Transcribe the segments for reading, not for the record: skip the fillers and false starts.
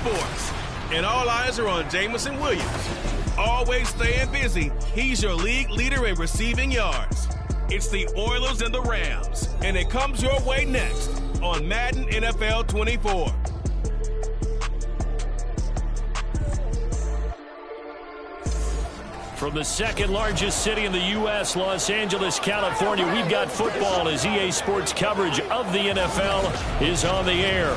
sports. And all eyes are on Jamison Williams. Always staying busy, he's your league leader in receiving yards. It's the Oilers and the Rams, and it comes your way next on Madden NFL 24. From the second largest city in the U.S., Los Angeles, California, we've got football as EA Sports coverage of the NFL is on the air.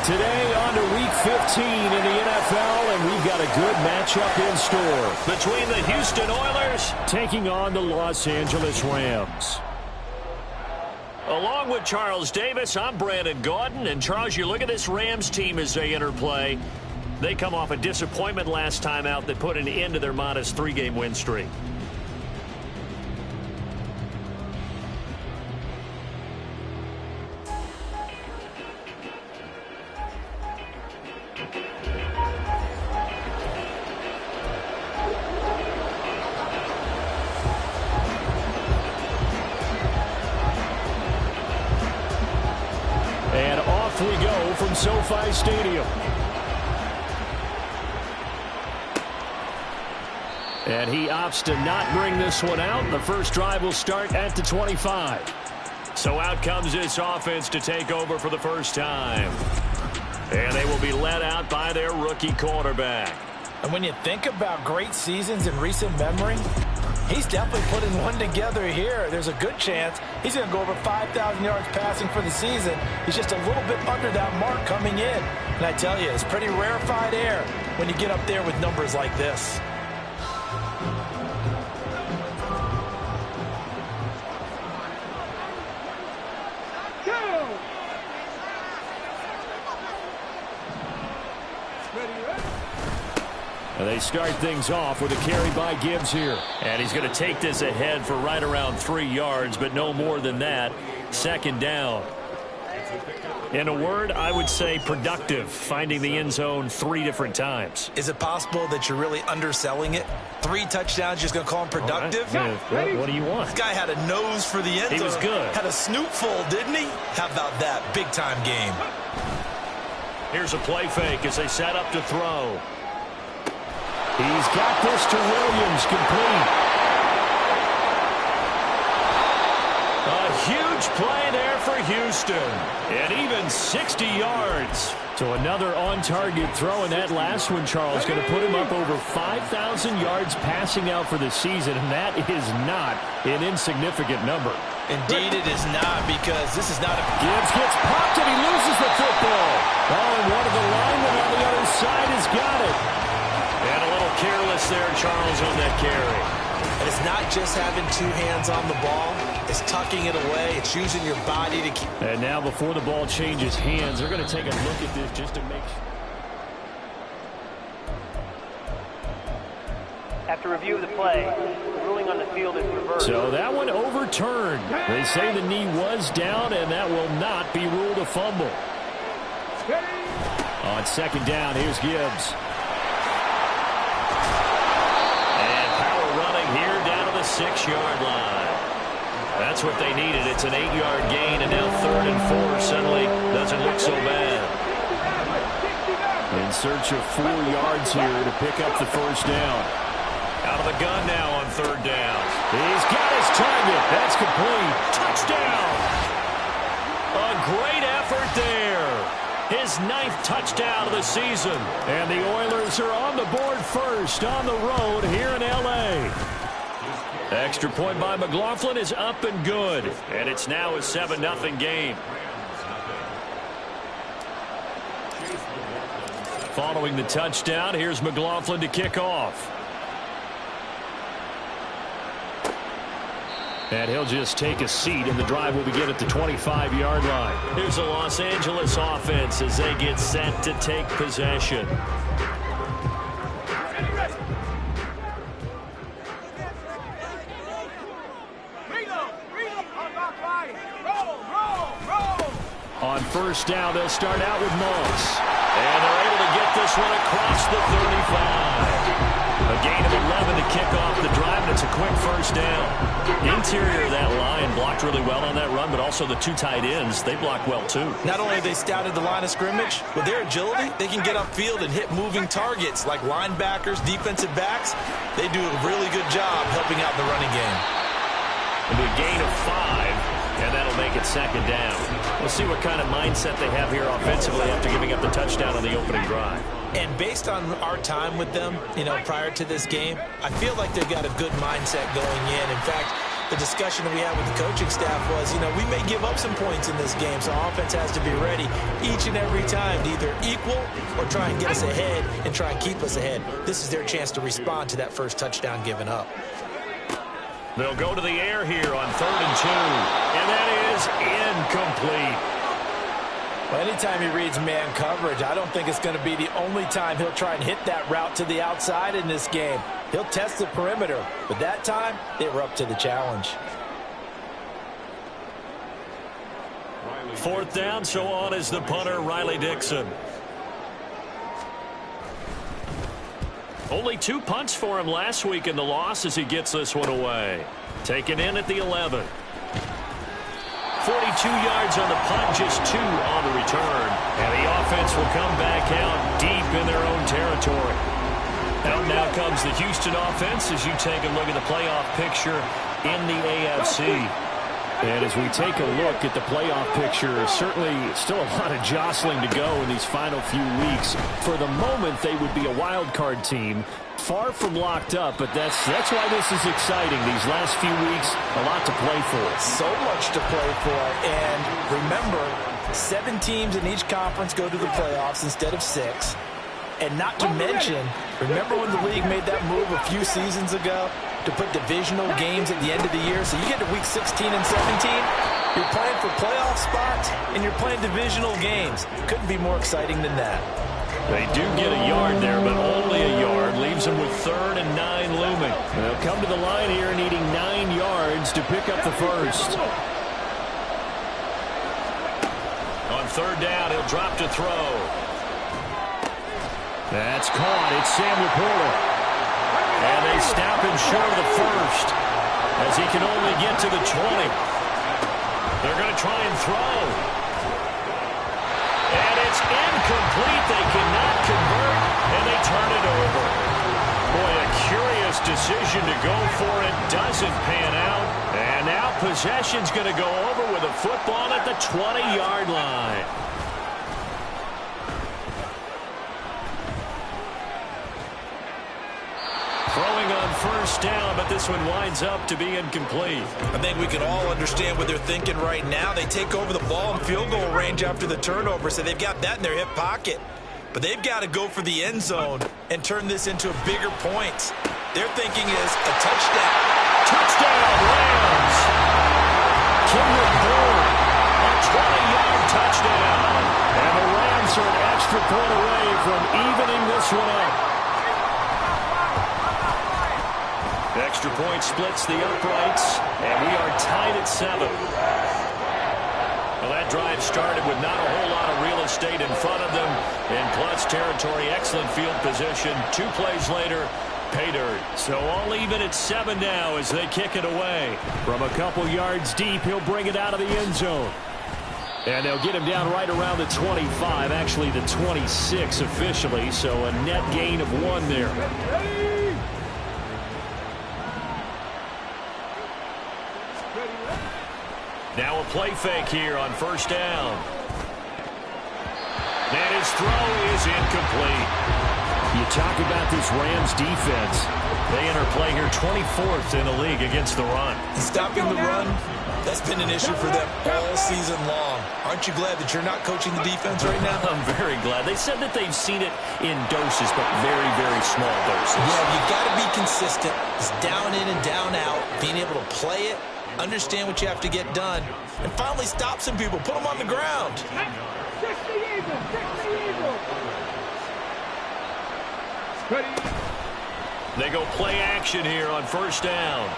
Today on to Week 15 in the NFL, and we've got a good matchup in store between the Houston Oilers taking on the Los Angeles Rams. Along with Charles Davis, I'm Brandon Gaudin. And Charles, you look at this Rams team as they enter play. They come off a disappointment last time out that put an end to their modest 3-game win streak. And off we go from SoFi Stadium. And he opts to not bring this one out. The first drive will start at the 25. So out comes this offense to take over for the first time. And they will be led out by their rookie quarterback. And when you think about great seasons in recent memory, he's definitely putting one together here. There's a good chance he's going to go over 5,000 yards passing for the season. He's just a little bit under that mark coming in. And I tell you, it's pretty rarefied air when you get up there with numbers like this. And they start things off with a carry by Gibbs here. And he's going to take this ahead for right around 3 yards, but no more than that. Second down. In a word, I would say productive, finding the end zone 3 different times. Is it possible that you're really underselling it? 3 touchdowns, just going to call him productive? Right. What do you want? This guy had a nose for the end zone. He was good. Had a snoot full, didn't he? How about that big-time game? Here's a play fake as they set up to throw. He's got this to Williams, complete. A huge play there for Houston. And even 60 yards. So another on-target throw in that last one, Charles, going to put him up over 5,000 yards passing out for the season, and that is not an insignificant number. Indeed it is not, because this is not a... Gibbs gets popped and he loses the football. Oh, and one of the linemen on the other side has got it. And a little careless there, Charles, on that carry. And it's not just having 2 hands on the ball. It's tucking it away. It's using your body to keep... And now before the ball changes hands, they're going to take a look at this just to make sure. After review of the play, the ruling on the field is reversed. So that one overturned. They say the knee was down, and that will not be ruled a fumble. On second down, here's Gibbs. And power running here down to the 6-yard line. That's what they needed. It's an 8-yard gain, and now 3rd and 4 suddenly doesn't look so bad. In search of 4 yards here to pick up the first down. Out of the gun now on 3rd down. He's got his target. That's complete. Touchdown. A great effort there. His 9th touchdown of the season. And the Oilers are on the board first on the road here in L.A. Extra point by McLaughlin is up and good. And it's now a 7-0 game. Following the touchdown, here's McLaughlin to kick off. And he'll just take a seat, and the drive will begin at the 25-yard line. Here's the Los Angeles offense as they get set to take possession. On first down, they'll start out with Moss. And they're able to get this one across the 35. A gain of 11 to kick off the drive, and it's a quick first down. The interior of that line blocked really well on that run, but also the two tight ends, they blocked well too. Not only have they scouted the line of scrimmage, with their agility, they can get upfield and hit moving targets like linebackers, defensive backs. They do a really good job helping out in the running game. It'll be a gain of 5, and that'll make it second down. We'll see what kind of mindset they have here offensively after giving up the touchdown on the opening drive. And based on our time with them, prior to this game, I feel like they've got a good mindset going in. In fact, the discussion that we had with the coaching staff was, we may give up some points in this game, so our offense has to be ready each and every time to either equal or try and get us ahead and try and keep us ahead. This is their chance to respond to that first touchdown given up. They'll go to the air here on 3rd and 2, and that is incomplete. Well, anytime he reads man coverage, I don't think it's going to be the only time he'll try and hit that route to the outside in this game. He'll test the perimeter, but that time, they were up to the challenge. 4th down, so on is the punter, Riley Dixon. Only 2 punts for him last week in the loss as he gets this one away. Taken in at the 11. 42 yards on the punt, just 2 on the return. And the offense will come back out deep in their own territory. Out now comes the Houston offense as you take a look at the playoff picture in the AFC. And as we take a look at the playoff picture, certainly still a lot of jostling to go in these final few weeks. For the moment, they would be a wild card team. Far from locked up, but that's why this is exciting. These last few weeks, a lot to play for. So much to play for. And remember, 7 teams in each conference go to the playoffs instead of 6. And not to mention, remember when the league made that move a few seasons ago to put divisional games at the end of the year? So you get to week 16 and 17, you're playing for playoff spots, and you're playing divisional games. Couldn't be more exciting than that. They do get a yard there, but only a yard. Leaves them with 3rd and 9 looming. They'll come to the line here needing 9 yards to pick up the first. On 3rd down, he'll drop to throw. That's caught. It's Sam Laporta. And they stop him short of the first as he can only get to the 20. They're going to try and throw. And it's incomplete. They cannot convert, and they turn it over. Boy, a curious decision to go for it. Doesn't pan out. And now possession's going to go over with a football at the 20-yard line. Throwing on 1st down, but this one winds up to be incomplete. I think we can all understand what they're thinking right now. They take over the ball in field goal range after the turnover, so they've got that in their hip pocket. But they've got to go for the end zone and turn this into a bigger point. Their thinking is a touchdown. Touchdown, Rams! Kendrick Bourne, a 20-yard touchdown. And the Rams are an extra point away from evening this one up. Extra point splits the uprights, and we are tied at 7. Well, that drive started with not a whole lot of real estate in front of them. In clutch territory, excellent field position. 2 plays later, pay dirt. So all even at 7 now as they kick it away. From a couple yards deep, he'll bring it out of the end zone. And they'll get him down right around the 25, actually the 26 officially, so a net gain of 1 there. Now a play fake here on 1st down. And his throw is incomplete. You talk about this Rams defense. They enter play here 24th in the league against the run. Stopping the run, that's been an issue for them all season long. Aren't you glad that you're not coaching the defense right now? I'm very glad. They said that they've seen it in doses, but very, very small doses. Yeah, you got to be consistent. It's down in and down out, being able to play it, understand what you have to get done, and finally stop some people, put them on the ground. They go play action here on 1st down.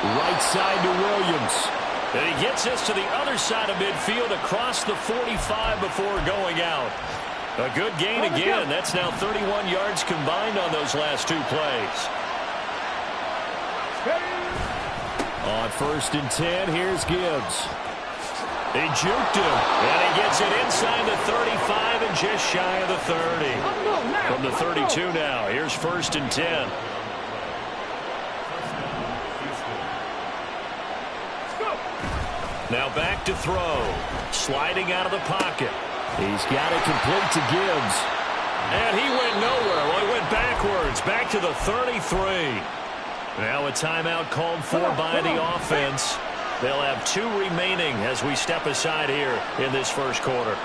Right side to Williams. And he gets us to the other side of midfield across the 45 before going out. A good gain again. That's now 31 yards combined on those last 2 plays. On 1st and 10, here's Gibbs. He juked him, and he gets it inside the 35 and just shy of the 30. From the 32 now, here's 1st and 10. Now back to throw. Sliding out of the pocket. He's got it complete to Gibbs. And he went nowhere. Well, he went backwards. Back to the 33. Now a timeout called for by the offense. They'll have 2 remaining as we step aside here in this first quarter.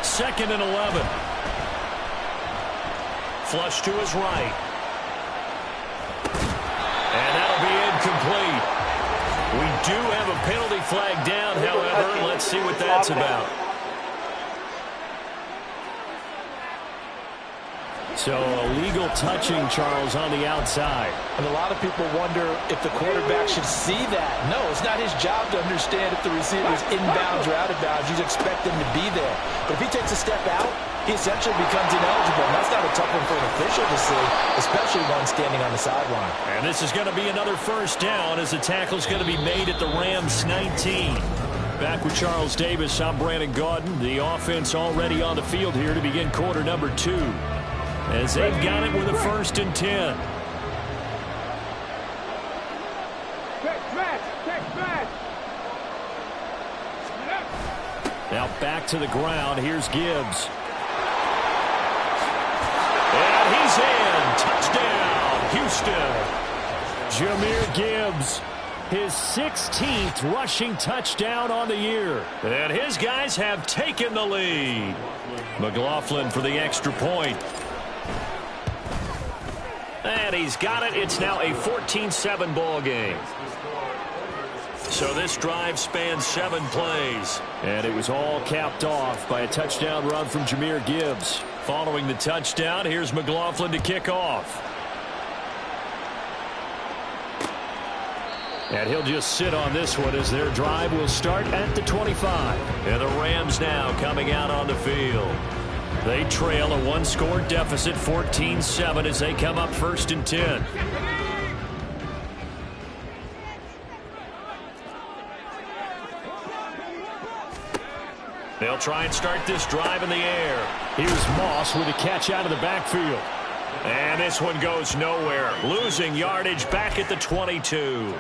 2nd and 11. Flush to his right. And that'll be incomplete. We do have a penalty flag down, however. Let's see what that's about. So illegal touching, Charles, on the outside. And a lot of people wonder if the quarterback should see that. No, it's not his job to understand if the receiver is inbounds or out of bounds. You expect him to be there. But if he takes a step out, he essentially becomes ineligible. And that's not a tough one for an official to see, especially one standing on the sideline. And this is going to be another first down as the tackle is going to be made at the Rams 19. Back with Charles Davis, I'm Brandon Gaudin. The offense already on the field here to begin quarter number 2. As they've got it with a 1st and 10. Now back to the ground. Here's Gibbs. And he's in. Touchdown, Houston. Jahmyr Gibbs, his 16th rushing touchdown on the year. And his guys have taken the lead. McLaughlin for the extra point. And he's got it. It's now a 14-7 ball game. So this drive spans 7 plays. And it was all capped off by a touchdown run from Jahmyr Gibbs. Following the touchdown, here's McLaughlin to kick off. And he'll just sit on this one as their drive will start at the 25. And the Rams now coming out on the field. They trail a 1-score deficit, 14-7, as they come up 1st and 10. They'll try and start this drive in the air. Here's Moss with a catch out of the backfield. And this one goes nowhere. Losing yardage back at the 22.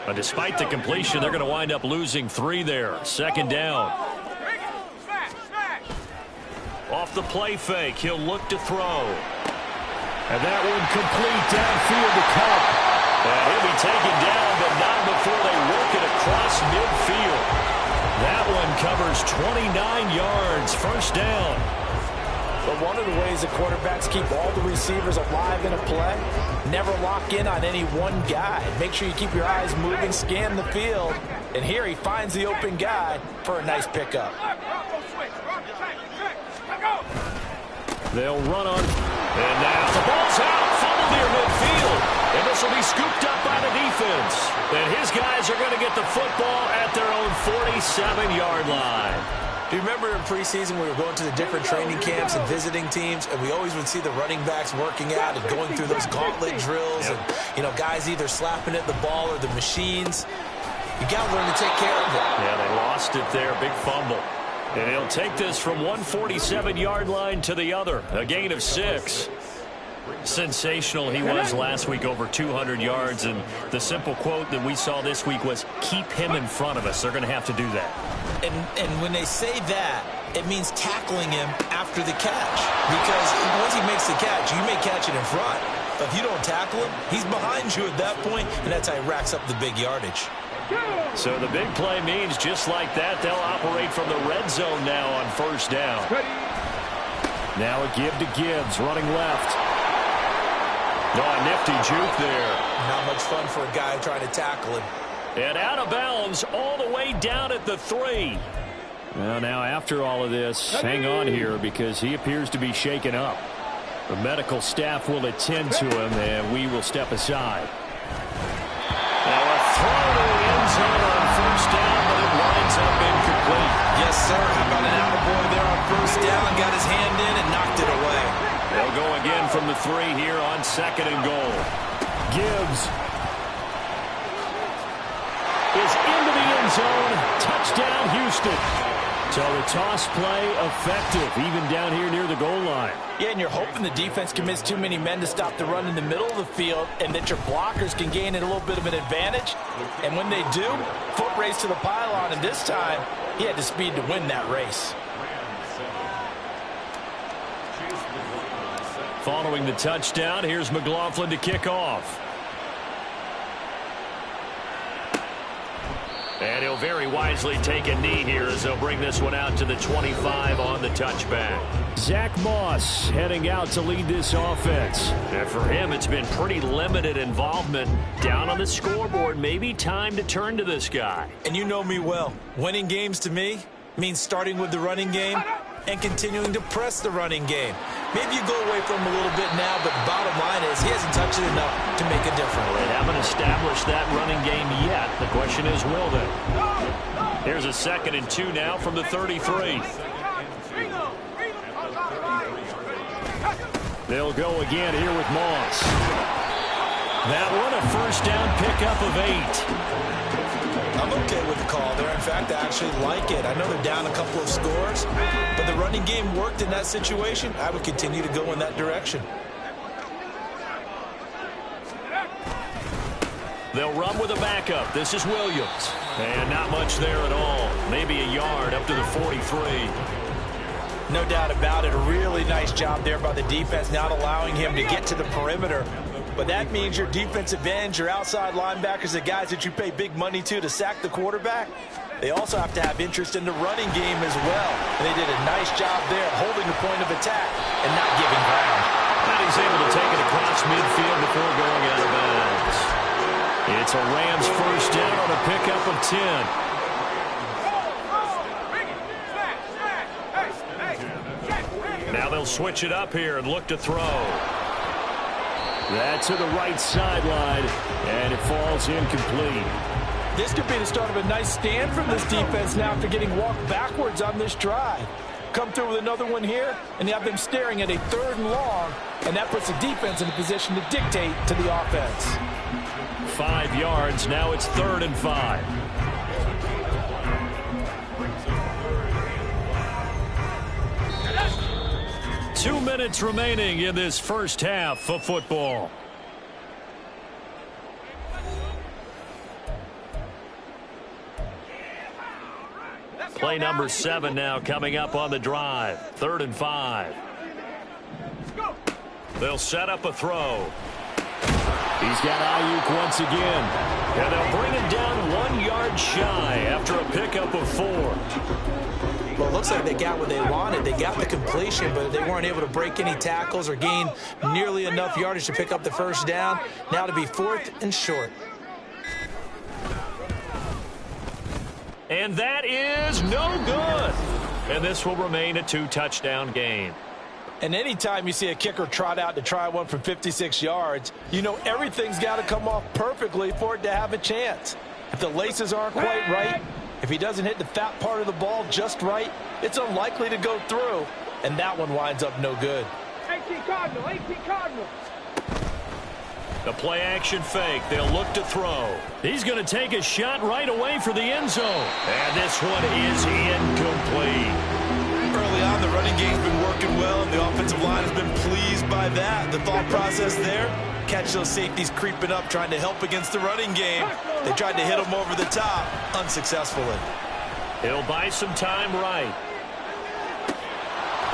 But despite the completion, they're going to wind up losing 3 there. 2nd down. Off the play fake, he'll look to throw. And that one complete downfield to Cup. And he'll be taken down, but not before they work it across midfield. That one covers 29 yards, 1st down. But one of the ways the quarterbacks keep all the receivers alive in a play, never lock in on any one guy. Make sure you keep your eyes moving, scan the field. And here he finds the open guy for a nice pickup. They'll run on. And now the ball's out. Fumble near midfield. And this will be scooped up by the defense. And his guys are going to get the football at their own 47-yard line. Do you remember in preseason we were going to the different training camps and visiting teams, and we always would see the running backs working out and going through those gauntlet drills, and, you know, guys either slapping at the ball or the machines. You got to learn to take care of it. Yeah, they lost it there. Big fumble. And he'll take this from one 47-yard line to the other. A gain of 6. Sensational he was last week, over 200 yards. And the simple quote that we saw this week was, keep him in front of us. They're going to have to do that. And when they say that, it means tackling him after the catch. Because once he makes the catch, you may catch it in front. But if you don't tackle him, he's behind you at that point, and that's how he racks up the big yardage. So the big play means just like that, they'll operate from the red zone now on 1st down. Now a give to Gibbs, running left. Oh, a nifty juke there. Not much fun for a guy trying to tackle him. And out of bounds all the way down at the 3. Well, now after all of this, hang on here because he appears to be shaken up. The medical staff will attend to him, and we will step aside. Now a throw to the end zone on 1st down, but it winds up incomplete. Yes, sir. How about an attaboy there on 1st down? Got his hand in and knocked it away. They'll go again from the 3 here on 2nd and goal. Gibbs. is into the end zone. Touchdown, Houston. So the toss play effective, even down here near the goal line. Yeah, and you're hoping the defense commits too many men to stop the run in the middle of the field and that your blockers can gain a little bit of an advantage. And when they do, foot race to the pylon, and this time he had the speed to win that race. Following the touchdown, here's McLaughlin to kick off. And he'll very wisely take a knee here as they'll bring this one out to the 25 on the touchback. Zach Moss heading out to lead this offense. And for him, it's been pretty limited involvement. Down on the scoreboard, maybe time to turn to this guy. And you know me well. Winning games to me means starting with the running game and continuing to press the running game. Maybe you go away from him a little bit now, but bottom line is he hasn't touched it enough to make a difference. They haven't established that running game yet. The question is, will they? Here's a 2nd and 2 now from the 33. They'll go again here with Moss. That one a first down pickup of 8. I'm okay with the call there. In fact, I actually like it. I know they're down a couple of scores, but the running game worked in that situation. I would continue to go in that direction. They'll run with a backup. This is Williams. And not much there at all. Maybe a yard up to the 43. No doubt about it. A really nice job there by the defense, not allowing him to get to the perimeter. But that means your defensive ends, your outside linebackers, the guys that you pay big money to sack the quarterback, they also have to have interest in the running game as well. And they did a nice job there holding the point of attack and not giving ground. And he's able to take it across midfield before going out of bounds. It's a Rams first down on a pickup of 10. Now they'll switch it up here and look to throw. That's to the right sideline, and it falls incomplete. This could be the start of a nice stand from this defense now after getting walked backwards on this drive. Come through with another one here, and you have them staring at a 3rd and long, and that puts the defense in a position to dictate to the offense. 5 yards, now it's 3rd and 5. 2 minutes remaining in this first half of football. Play number 7 now coming up on the drive. 3rd and 5. They'll set up a throw. He's got Ayuk once again. And they'll bring him down 1 yard shy after a pickup of 4. Well, it looks like they got what they wanted. They got the completion, but they weren't able to break any tackles or gain nearly enough yardage to pick up the first down. Now to be 4th and short. And that is no good. And this will remain a 2-touchdown game. And anytime you see a kicker trot out to try one from 56 yards, you know everything's got to come off perfectly for it to have a chance. If the laces aren't quite right, if he doesn't hit the fat part of the ball just right, it's unlikely to go through, and that one winds up no good. 18 Cardinal. The play action fake. They'll look to throw. He's going to take a shot right away for the end zone. And this one is incomplete. Early on, the running game's been working well, and the offensive line has been pleased by that. The thought process there, catch those safeties creeping up, trying to help against the running game. They tried to hit them over the top, unsuccessfully. He'll buy some time right.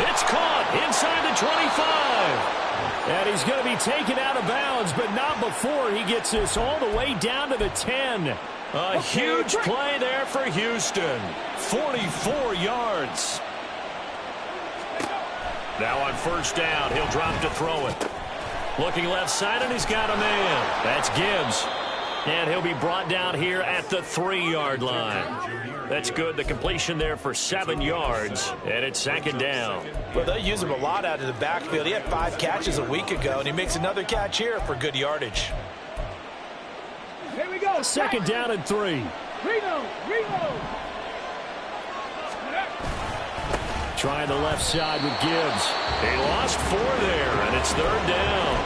It's caught inside the 25. And he's going to be taken out of bounds, but not before he gets this all the way down to the 10. A huge play there for Houston. 44 yards. Now on first down, he'll drop to throw it. Looking left side, and he's got a man. That's Gibbs. And he'll be brought down here at the 3-yard line. That's good. The completion there for 7 yards, and it's 2nd down. Well, they'll use him a lot out of the backfield. He had 5 catches a week ago, and he makes another catch here for good yardage. Here we go. 2nd down and 3. Reno. Trying the left side with Gibbs. He lost 4 there, and it's 3rd down.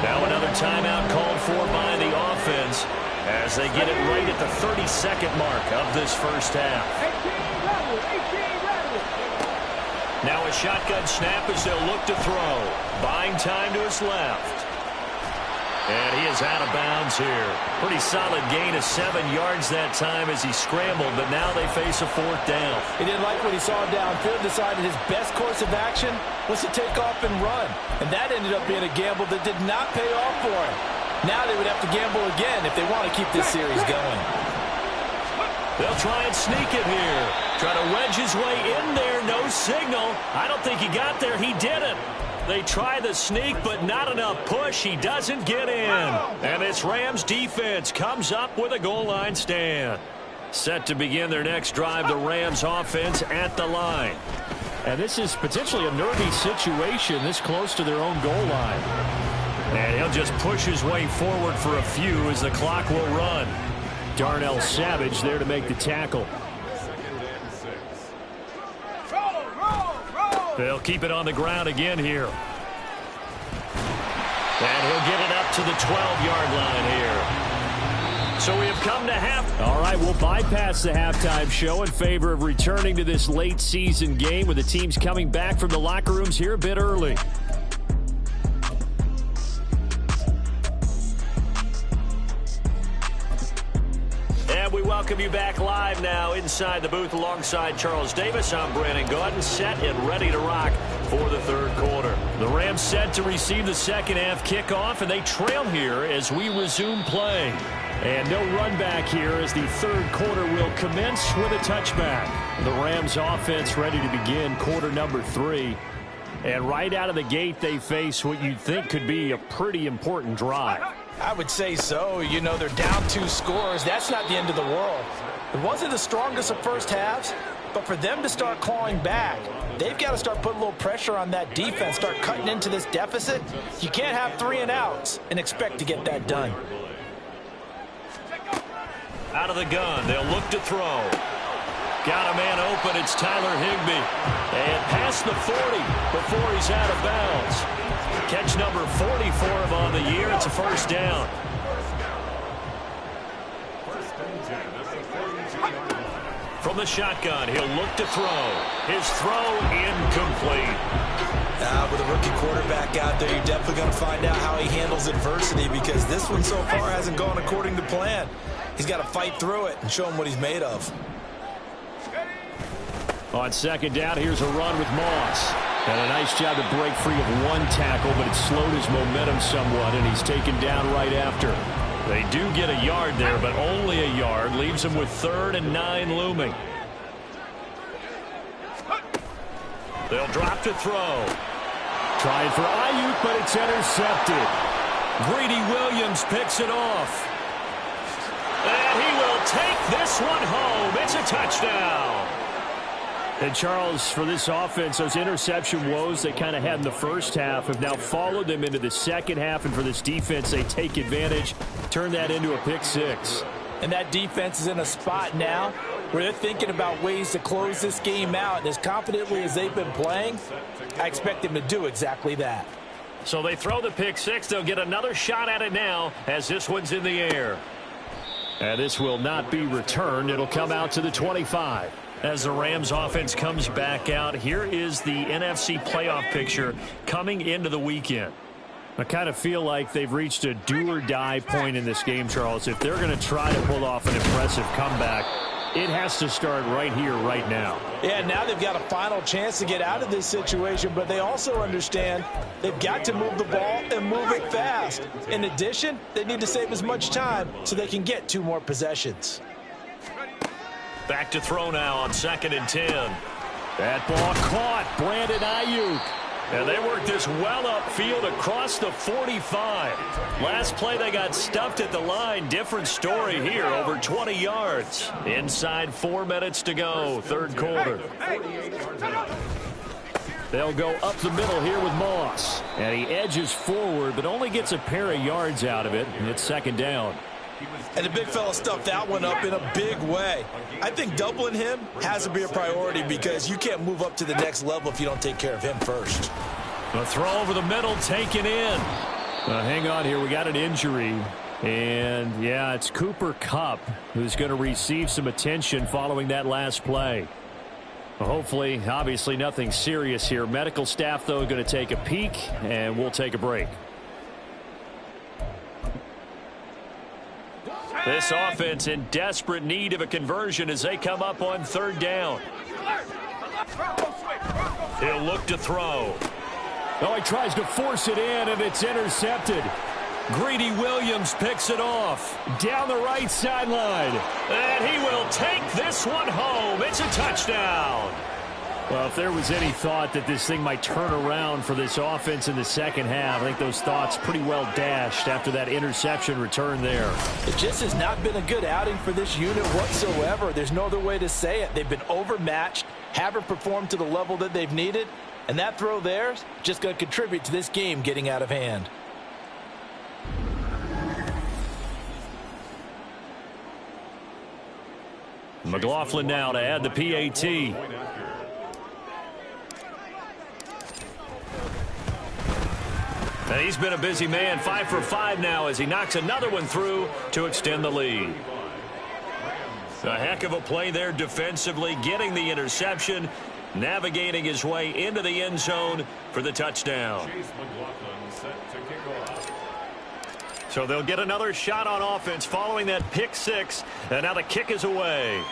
Now another timeout called for by the offense as they get it right at the 32nd mark of this first half. 18 ready. Now a shotgun snap as they'll look to throw. Buying time to his left. And he is out of bounds here. Pretty solid gain of 7 yards that time as he scrambled, but now they face a 4th down. He didn't like what he saw downfield, decided his best course of action was to take off and run. And that ended up being a gamble that did not pay off for him. Now they would have to gamble again if they want to keep this series going. They'll try and sneak it here. Try to wedge his way in there. No signal. I don't think he got there. He didn't. They try the sneak, but not enough push. He doesn't get in. And this Rams defense comes up with a goal line stand. Set to begin their next drive, the Rams offense at the line. And this is potentially a nervy situation this close to their own goal line. And he'll just push his way forward for a few as the clock will run. Darnell Savage there to make the tackle. They'll keep it on the ground again here. And he'll get it up to the 12-yard line here. So we have come to half. All right, we'll bypass the halftime show in favor of returning to this late season game with the teams coming back from the locker rooms here a bit early. We welcome you back live now inside the booth alongside Charles Davis. I'm Brandon Gordon, set and ready to rock for the third quarter. The Rams set to receive the second half kickoff, and they trail here as we resume play. And no run back here as the third quarter will commence with a touchback. The Rams offense ready to begin quarter number 3. And right out of the gate, they face what you'd think could be a pretty important drive. I would say so. You know, they're down 2 scores. That's not the end of the world. It wasn't the strongest of first halves, but for them to start clawing back, they've got to start putting a little pressure on that defense, start cutting into this deficit. You can't have 3 and outs and expect to get that done. Out of the gun, they'll look to throw. Got a man open, it's Tyler Higbee. And past the 40 before he's out of bounds. Catch number 40 for him on the year. It's a first down. From the shotgun, he'll look to throw. His throw incomplete. With a rookie quarterback out there, you're definitely going to find out how he handles adversity because this one so far hasn't gone according to plan. He's got to fight through it and show him what he's made of. On second down, here's a run with Moss. And a nice job to break free of 1 tackle, but it slowed his momentum somewhat, and he's taken down right after. They do get a yard there, but only a yard. Leaves him with 3rd and 9 looming. They'll drop to throw. Trying for Ayuk, but it's intercepted. Greedy Williams picks it off. And he will take this one home. It's a touchdown. And Charles, for this offense, those interception woes they kind of had in the first half have now followed them into the second half. And for this defense, they take advantage, turn that into a pick 6. And that defense is in a spot now where they're thinking about ways to close this game out. And as confidently as they've been playing, I expect them to do exactly that. So they throw the pick 6. They'll get another shot at it now as this one's in the air. And this will not be returned. It'll come out to the 25. As the Rams offense comes back out, here is the NFC playoff picture coming into the weekend. I kind of feel like they've reached a do-or-die point in this game, Charles. If they're going to try to pull off an impressive comeback, it has to start right here, right now. Yeah, now they've got a final chance to get out of this situation, but they also understand they've got to move the ball and move it fast. In addition, they need to save as much time so they can get 2 more possessions. Back to throw now on 2nd and 10. That ball caught. Brandon Ayuk. And they worked this well upfield across the 45. Last play they got stuffed at the line. Different story here, over 20 yards. Inside 4 minutes to go, third quarter. They'll go up the middle here with Moss. And he edges forward, but only gets a pair of yards out of it. And it's 2nd down. And the big fella stuffed that one up in a big way. I think doubling him has to be a priority because you can't move up to the next level if you don't take care of him first. A throw over the middle taken in. Hang on here. We got an injury. And, yeah, it's Cooper Kupp who's going to receive some attention following that last play. Hopefully, obviously, nothing serious here. Medical staff, though, going to take a peek, and we'll take a break. This offense in desperate need of a conversion as they come up on third down. He'll look to throw. Oh, he tries to force it in, and it's intercepted. Greedy Williams picks it off down the right sideline. And he will take this one home. It's a touchdown. Well, if there was any thought that this thing might turn around for this offense in the second half, I think those thoughts pretty well dashed after that interception return there. It just has not been a good outing for this unit whatsoever. There's no other way to say it. They've been overmatched, haven't performed to the level that they've needed, and that throw there is just going to contribute to this game getting out of hand. McLaughlin now to add the PAT. And he's been a busy man, 5 for 5 now as he knocks another one through to extend the lead. A heck of a play there defensively, getting the interception, navigating his way into the end zone for the touchdown. So they'll get another shot on offense following that pick six, and now the kick is away.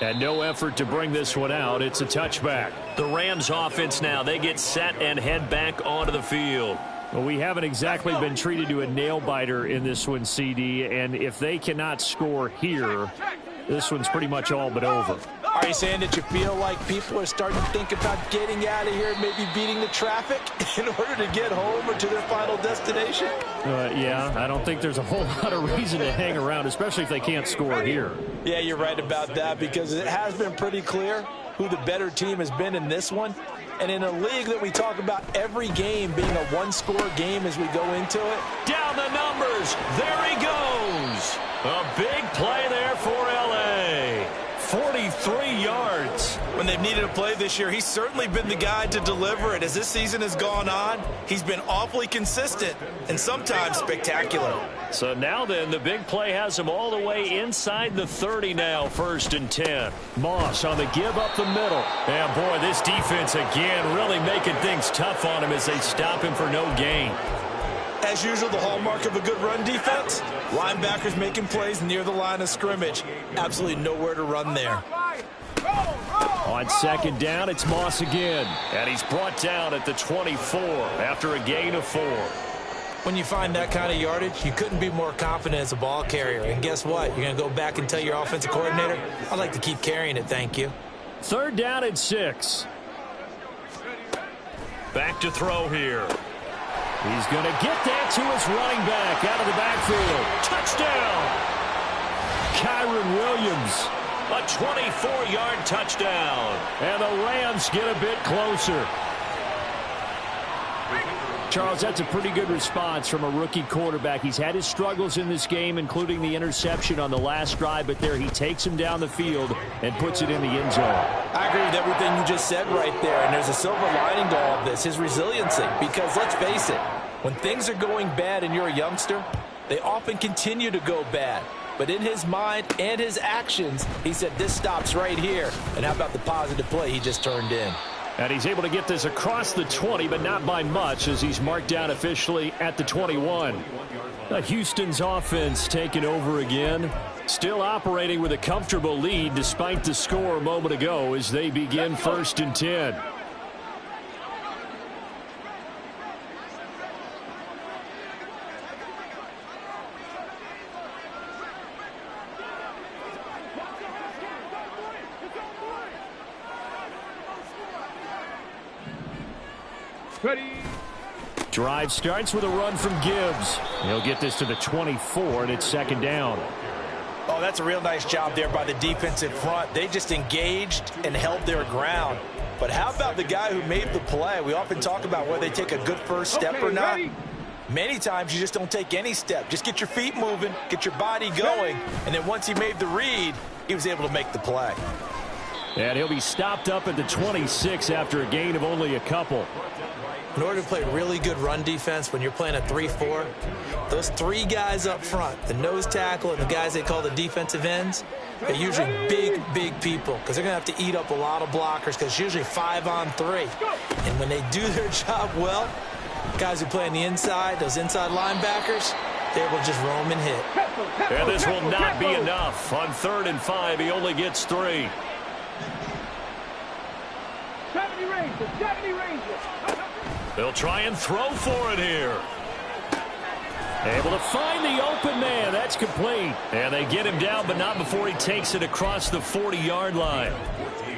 And no effort to bring this one out. It's a touchback. The Rams offense now, they get set and head back onto the field. Well, we haven't exactly been treated to a nail-biter in this one, CD, and if they cannot score here, this one's pretty much all but over. Are you saying that you feel like people are starting to think about getting out of here, maybe beating the traffic in order to get home or to their final destination? Yeah, I don't think there's a whole lot of reason to hang around, especially if they can't score here. Yeah, you're right about that because it has been pretty clear who the better team has been in this one. And in a league that we talk about every game being a one-score game as we go into it. Down the numbers. There he goes. A big play there for L.A. 43 yards. When they've needed a play this year, he's certainly been the guy to deliver it. As this season has gone on, he's been awfully consistent and sometimes spectacular. So now then, the big play has him all the way inside the 30 now, 1st and 10. Moss on the give up the middle. And boy, this defense again really making things tough on him as they stop him for no gain. As usual, the hallmark of a good run defense, linebackers making plays near the line of scrimmage. Absolutely nowhere to run there. On 2nd down, it's Moss again. And he's brought down at the 24 after a gain of 4. When you find that kind of yardage, you couldn't be more confident as a ball carrier. And guess what? You're going to go back and tell your offensive coordinator, I'd like to keep carrying it, thank you. 3rd down and 6. Back to throw here. He's going to get that to his running back out of the backfield. Touchdown! Kyron Williams. A 24-yard touchdown. And the Rams get a bit closer. Charles, that's a pretty good response from a rookie quarterback. He's had his struggles in this game, including the interception on the last drive, but there he takes him down the field and puts it in the end zone. I agree with everything you just said right there, and there's a silver lining to all of this, his resiliency, because let's face it, when things are going bad and you're a youngster, they often continue to go bad. But in his mind and his actions, he said this stops right here. And how about the positive play he just turned in? And he's able to get this across the 20, but not by much as he's marked down officially at the 21. Houston's offense taking over again. Still operating with a comfortable lead despite the score a moment ago as they begin 1st and 10. Ready. Drive starts with a run from Gibbs. He'll get this to the 24, and it's 2nd down. Oh, that's a real nice job there by the defensive front. They just engaged and held their ground. But how about the guy who made the play? We often talk about whether they take a good first step or not. Ready. Many times you just don't take any step. Just get your feet moving, get your body going, and then once he made the read, he was able to make the play. And he'll be stopped up at the 26 after a gain of only a couple. In order to play really good run defense when you're playing a 3-4, those three guys up front, the nose tackle and the guys they call the defensive ends, they're usually big people because they're going to have to eat up a lot of blockers because it's usually 5-on-3. And when they do their job well, guys who play on the inside, those inside linebackers, they're able to just roam and hit. And this will not be enough. On 3rd and 5, he only gets 3. 70 Rangers, 70 Rangers. They'll try and throw for it here. Able to find the open man. That's complete. And they get him down, but not before he takes it across the 40-yard line.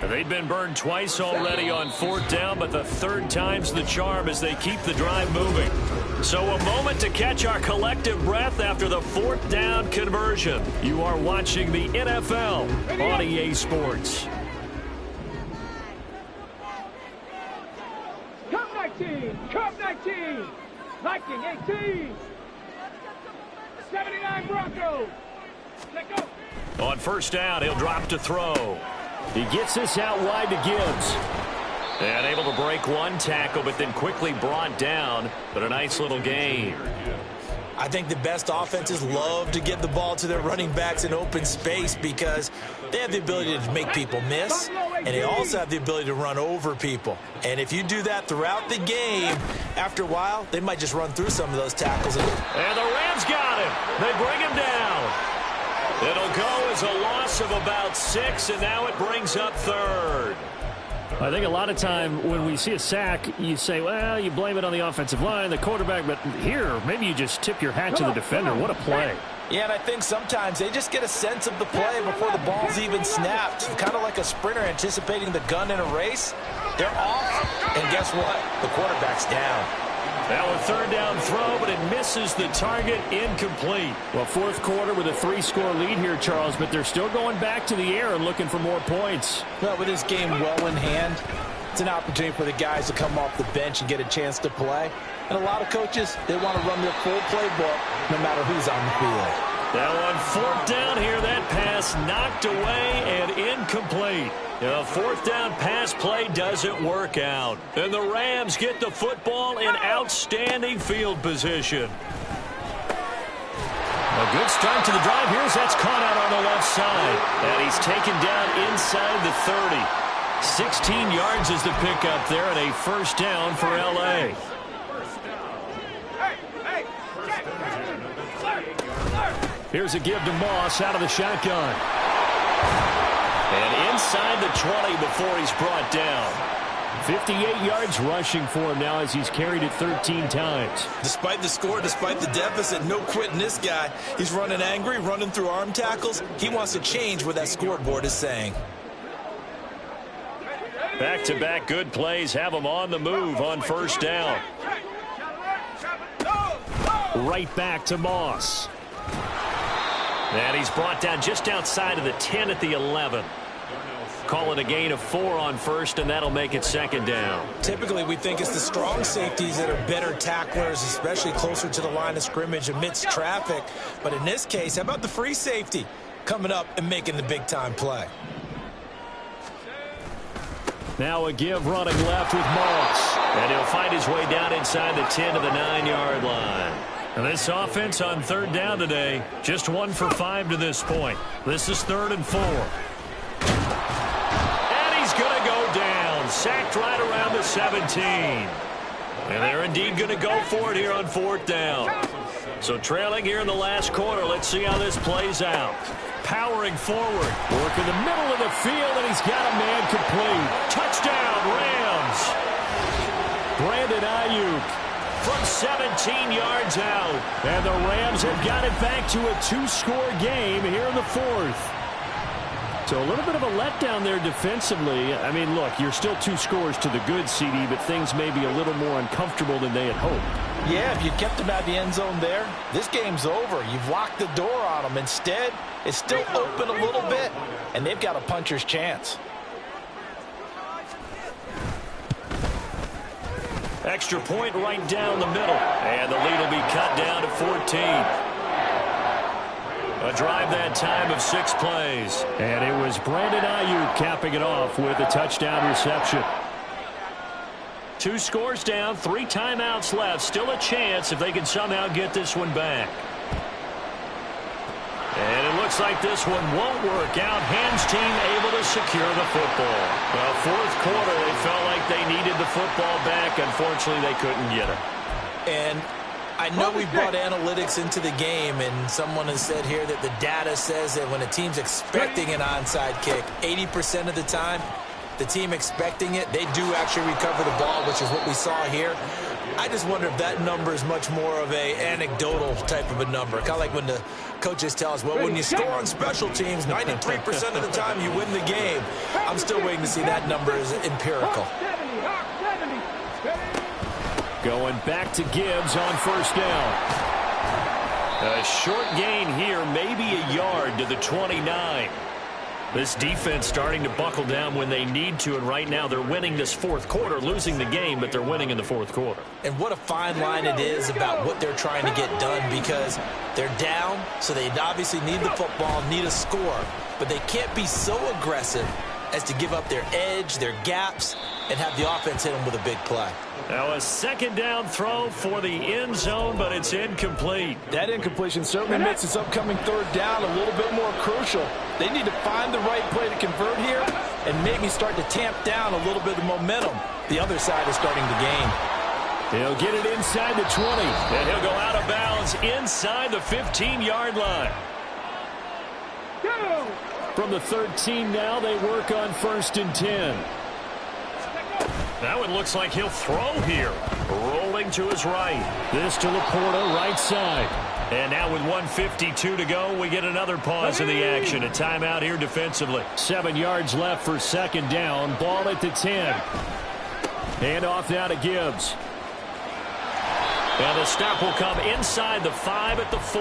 They've been burned twice already on 4th down, but the 3rd time's the charm as they keep the drive moving. So a moment to catch our collective breath after the 4th down conversion. You are watching the NFL on EA Sports. Come 19, come 19. Viking 18. 79 Broncos. Let go. On 1st down, he'll drop to throw. He gets this out wide to Gibbs. And able to break one tackle, but then quickly brought down. But a nice little gain. I think the best offenses love to get the ball to their running backs in open space because they have the ability to make people miss, and they also have the ability to run over people. And if you do that throughout the game, after a while, they might just run through some of those tackles. And the Rams got him. They bring him down. It'll go as a loss of about 6, and now it brings up 3rd. I think a lot of time when we see a sack, you say, well, you blame it on the offensive line, the quarterback, but here, maybe you just tip your hat to the defender. What a play. Yeah, and I think sometimes they just get a sense of the play before the ball's even snapped. Kind of like a sprinter anticipating the gun in a race. They're off, and guess what? The quarterback's down. Now a 3rd down throw, but it misses the target, incomplete. Well, 4th quarter with a 3-score lead here, Charles, but they're still going back to the air and looking for more points. Well, with this game well in hand, it's an opportunity for the guys to come off the bench and get a chance to play. And a lot of coaches, they want to run their full playbook no matter who's on the field. Now on 4th down here, that pass knocked away and incomplete. A 4th down pass play doesn't work out. And the Rams get the football in outstanding field position. A good start to the drive. Here's that's caught out on the left side. And he's taken down inside the 30. 16 yards is the pickup there, and a 1st down for L.A. Here's a give to Moss out of the shotgun. And inside the 20 before he's brought down. 58 yards rushing for him now as he's carried it 13 times. Despite the score, despite the deficit, no quitting this guy. He's running angry, running through arm tackles. He wants to change what that scoreboard is saying. Back-to-back good plays have him on the move on 1st down. Right back to Moss. And he's brought down just outside of the 10 at the 11. Call it a gain of 4 on 1st, and that'll make it 2nd down. Typically, we think it's the strong safeties that are better tacklers, especially closer to the line of scrimmage amidst traffic. But in this case, how about the free safety coming up and making the big-time play? Now a give running left with Moss. And he'll find his way down inside the 10 to the 9-yard line. And this offense on 3rd down today, just 1 for 5 to this point. This is 3rd and 4. And he's going to go down. Sacked right around the 17. And they're indeed going to go for it here on 4th down. So trailing here in the last quarter, let's see how this plays out. Powering forward. Work in the middle of the field, and he's got a man complete. Touchdown, Rams. Brandon Ayuk from 17 yards out. And the Rams have got it back to a 2-score game here in the 4th. So a little bit of a letdown there defensively. I mean, look, you're still 2 scores to the good, CD, but things may be a little more uncomfortable than they had hoped. Yeah, if you kept them out of the end zone there, this game's over. You've locked the door on them. Instead, it's still open a little bit, and they've got a puncher's chance. Extra point right down the middle. And the lead will be cut down to 14. A drive that time of 6 plays. And it was Brandon Ayuk capping it off with a touchdown reception. 2 scores down, 3 timeouts left. Still a chance if they can somehow get this one back. And it looks like this one won't work out. Hans team able to secure the football. Well, 4th quarter, they felt like they needed the football back. Unfortunately, they couldn't get it. And I know we brought analytics into the game, and someone has said here that the data says that when a team's expecting an onside kick, 80% of the time, the team expecting it, they do actually recover the ball, which is what we saw here. I just wonder if that number is much more of a anecdotal type of a number. Kind of like when the coaches tell us, well, when you score on special teams, 93% of the time you win the game. I'm still waiting to see that number is empirical. Going back to Gibbs on 1st down. A short gain here, maybe a yard to the 29. This defense starting to buckle down when they need to, and right now they're winning this 4th quarter, losing the game, but they're winning in the 4th quarter. And what a fine line it is about what they're trying to get done, because they're down, so they obviously need the football, need a score, but they can't be so aggressive as to give up their edge, their gaps, and have the offense hit them with a big play. Now a 2nd down throw for the end zone, but it's incomplete. That incompletion certainly makes this upcoming 3rd down a little bit more crucial. They need to find the right play to convert here and maybe start to tamp down a little bit of momentum. The other side is starting to gain. He'll get it inside the 20. And he'll go out of bounds inside the 15-yard line. From the 13 now, they work on 1st and 10. Now it looks like he'll throw here. Rolling to his right. This to Laporta, right side. And now with 1:52 to go, we get another pause in the action. A timeout here defensively. 7 yards left for 2nd down. Ball at the 10. Hand off now to Gibbs. And the stop will come inside the 5 at the 4.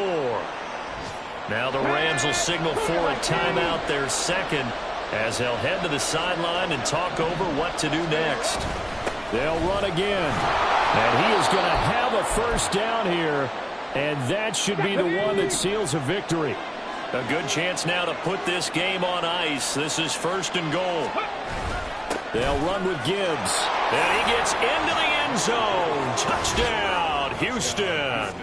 Now the Rams will signal for a timeout, their 2nd, as they'll head to the sideline and talk over what to do next. They'll run again. And he is going to have a 1st down here. And that should be the one that seals a victory. A good chance now to put this game on ice. This is 1st and goal. They'll run with Gibbs. And he gets into the end zone. Touchdown, Houston.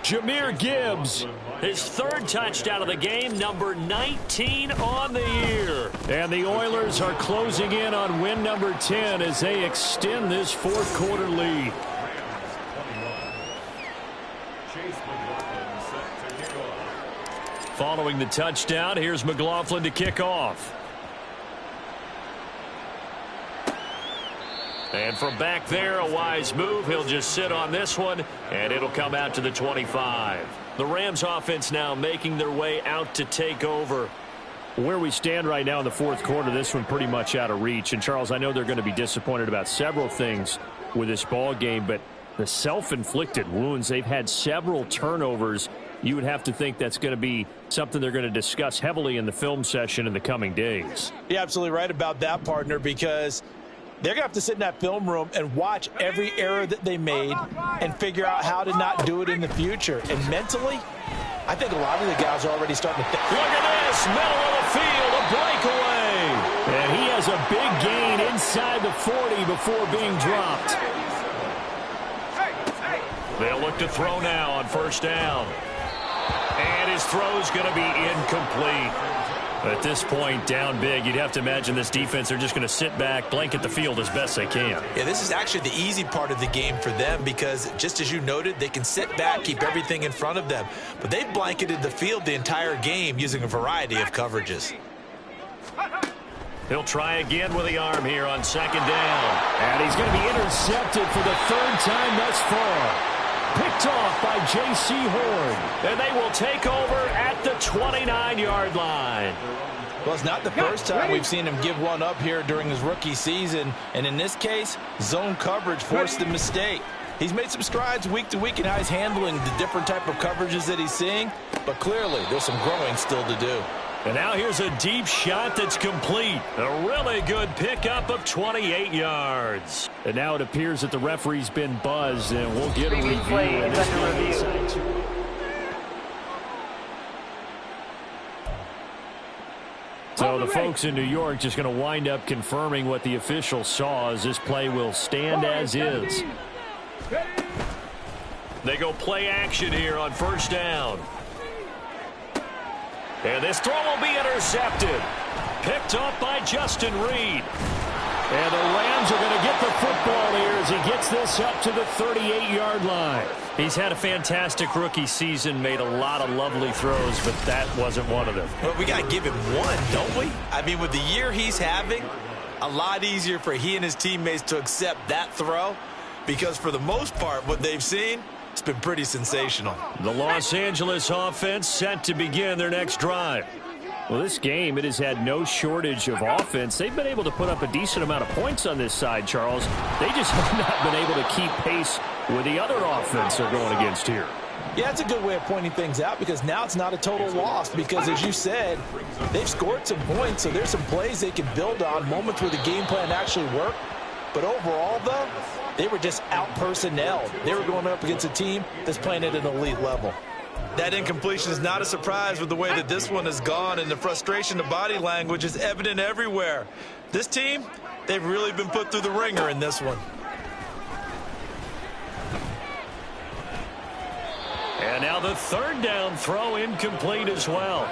Jahmyr Gibbs. His 3rd touchdown of the game, number 19 on the year. And the Oilers are closing in on win number 10 as they extend this 4th quarter lead. Following the touchdown, here's McLaughlin to kick off. And from back there, a wise move. He'll just sit on this one, and it'll come out to the 25. The Rams offense now making their way out to take over. Where we stand right now in the 4th quarter, this one pretty much out of reach. And, Charles, I know they're going to be disappointed about several things with this ball game, but the self-inflicted wounds, they've had several turnovers. You would have to think that's going to be something they're going to discuss heavily in the film session in the coming days. You're absolutely right about that, partner, because they're going to have to sit in that film room and watch every error that they made and figure out how to not do it in the future. And mentally, I think a lot of the guys are already starting to think. Look at this, middle of the field, a breakaway. And he has a big gain inside the 40 before being dropped. They'll look to throw now on 1st down. And his throw's going to be incomplete. At this point, down big, you'd have to imagine this defense, they're just going to sit back, blanket the field as best they can. Yeah, this is actually the easy part of the game for them because, just as you noted, they can sit back, keep everything in front of them. But they've blanketed the field the entire game using a variety of coverages. He'll try again with the arm here on 2nd down. And he's going to be intercepted for the 3rd time thus far. Picked off by J.C. Horn. And they will take over at the 29-yard line. Well, it's not the first time we've seen him give one up here during his rookie season. And in this case, zone coverage forced the mistake. He's made some strides week to week in how he's handling the different type of coverages that he's seeing. But clearly, there's some growing still to do. And now here's a deep shot that's complete. A really good pickup of 28 yards. And now it appears that the referee's been buzzed, and we'll get a review. Play is under review. So So the folks in New York just going to wind up confirming what the official saw, as this play will stand as is. They go play action here on first down. And this throw will be intercepted. Picked up by Justin Reed. And the Rams are going to get the football here as he gets this up to the 38-yard line. He's had a fantastic rookie season, made a lot of lovely throws, but that wasn't one of them. But we got to give him one, don't we? I mean, with the year he's having, a lot easier for he and his teammates to accept that throw, because for the most part, what they've seen, it's been pretty sensational. The Los Angeles offense set to begin their next drive. Well, this game, it has had no shortage of offense. They've been able to put up a decent amount of points on this side, Charles. They just have not been able to keep pace with the other offense they're going against here. Yeah, that's a good way of pointing things out, because now it's not a total loss, because as you said, they've scored some points, so there's some plays they can build on, moments where the game plan actually worked. But overall, though, they were just out-personnelled. They were going up against a team that's playing at an elite level. That incompletion is not a surprise with the way that this one has gone, and the frustration, the body language is evident everywhere. This team, they've really been put through the ringer in this one. And now the third down throw incomplete as well.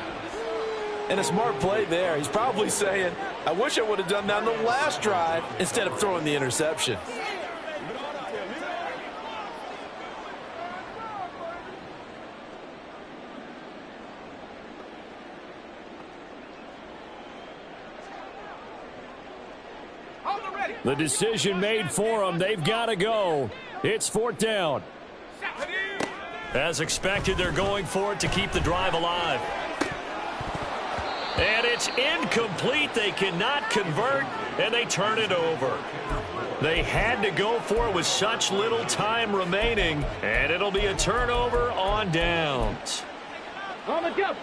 And a smart play there. He's probably saying, I wish I would have done that on the last drive instead of throwing the interception. The decision made for them. They've got to go. It's fourth down. As expected, they're going for it to keep the drive alive. And it's incomplete. They cannot convert, and they turn it over. They had to go for it with such little time remaining, and it'll be a turnover on downs. On the double.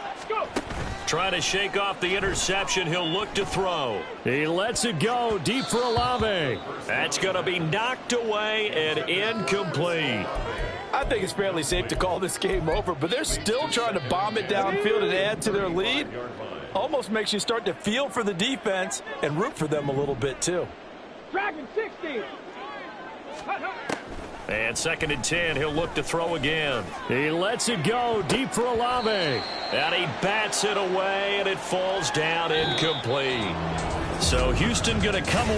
Let's go. Trying to shake off the interception. He'll look to throw. He lets it go deep for Olave. That's going to be knocked away and incomplete. I think it's fairly safe to call this game over, but they're still trying to bomb it downfield and add to their lead. Almost makes you start to feel for the defense and root for them a little bit too. Dragon 60. And 2nd and 10, he'll look to throw again. He lets it go deep for Olave. And he bats it away, and it falls down incomplete. So Houston going to come away